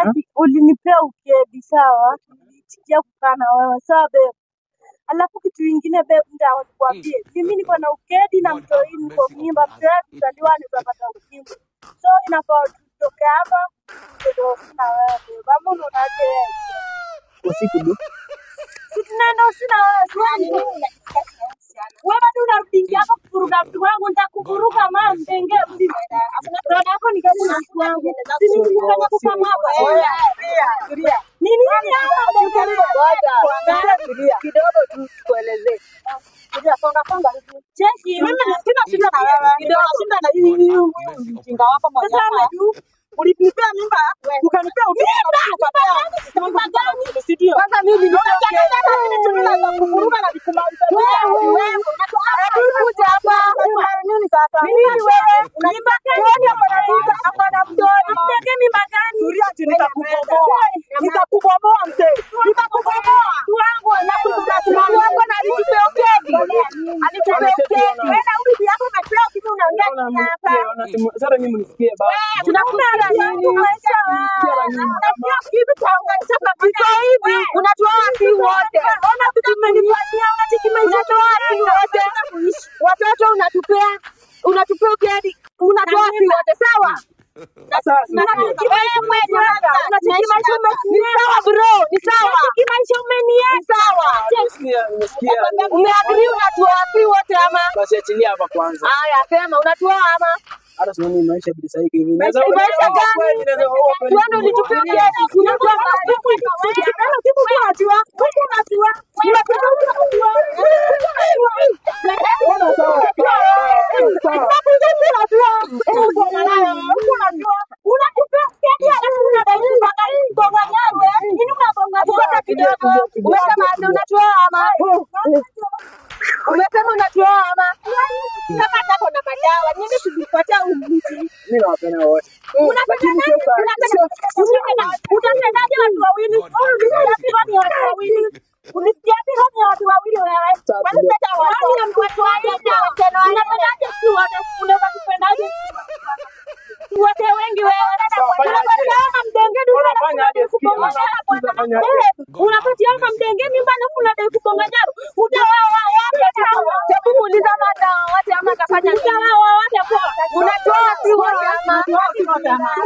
Ati ulinipea ukedi sawa, nilitikia kukaa na wewe sawa babe. Alafu kitu kingine babe, ndio nikwambie, mimi niko na ukedi na mtoi niko mimba, mtoi mzaliwa anapata ukimwi. So inafaa tutoke hapa ndio sina wewe babe. Kama unaonaje yeye? Usiku Si tunaenda sina wewe swali. Wewe bado unarudi hapa kuvuruga mtu wangu, nitakuvuruga mama mtenge mdi. Afuna yako ni kama mtu wangu. Sisi tunafanya kufanya hapa. Tulia. Nini hapa tulia. Kidogo tu tuelezee. Tulia songa hivi. Cheki mimi sina shida na wewe. Kidogo shida na hii mjinga wako mmoja. Sasa ulinipea mimba, ukanipea mimba gani? Ndio. Kwanza mimi ndio kuvuruga na nikumaliza. Wewe unakuja hapa. Nini sasa? Mimi wewe mimba gani? Hapana mtoni. Mtenge mimba gani? Tulia tu nitakubomoa. Nitakubomoa mzee. Nitakubomoa. Wangu na kutusimama wangu na nikupe ukedi. Alikupe ukedi. Wewe urudi hapo mapeo kitu unaongea hapa. Sasa mimi mnisikie baba. Tunakula nini? Unasikia kitu chaunganisha kabisa hivi. Unatoa wapi wote? Ona vitu mmenifanyia, unachokimaliza wapi wote? Watoto unatupea ukedi. Unatoa wapi wote sawa? Sasa umeagri unatoa wapi wote ama? Basi achilia hapa kwanza. Haya sema unatoa ama? Hata sio mimi maisha bila sahihi hivi. Maisha gani? Tuone ulitupia kiasi. Unatoa wapi? Kitu unajua. Umesema unatoa ama? Kama tako na madawa, nini tulipatia umbuti? Mimi nawapenda wote. Lakini sasa utatendaje watu wawili? Ni watu wawili. Unisikia pia ni watu wawili wewe. Kwani sasa watu wawili tena unapendaje si wote? Unaweza kupendaje? Wote wengi wewe. Unapata mdenge dunia unafanya aje kuponga. Unapatia mdenge mimba na unadai kuponga nyaro. Utawawa wote sawa. Hebu muuliza madawa wote ama kafanya sawa wote kwa. Unatoa si wote ama.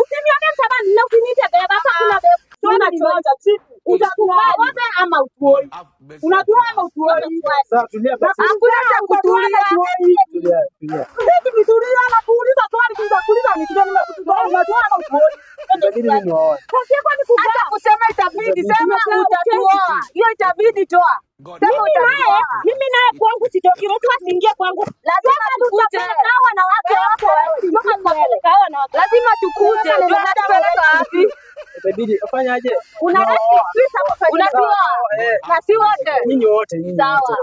Usinione sababu na usiniite beba hata kuna beba. Tuna chochote chifu. Utakubali wote ama utuoi. Unatoa ama utuoi. Sasa tulia basi. Hakuna cha kutulia. Tulia. Sisi kutulia na kuuliza swali kuuliza ni kitu nimekutoa. Unatoa ama utuoi. Itabidi mimi niwaoe. Hata kusema itabidi, sema utatoa. Hiyo itabidi toa. Sema utatoa. Mimi naye kwangu sitoki, mtu asiingie kwangu. Lazima tukuje. Hawa na wake wako. Lazima tukuje. Tunataka wapi? Itabidi ufanyaje? Unatoa. Na si wote. Nyinyi wote nyinyi. Sawa.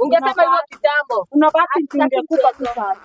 Ungesema hivyo kitambo. Unabaki tungekupa tu sana.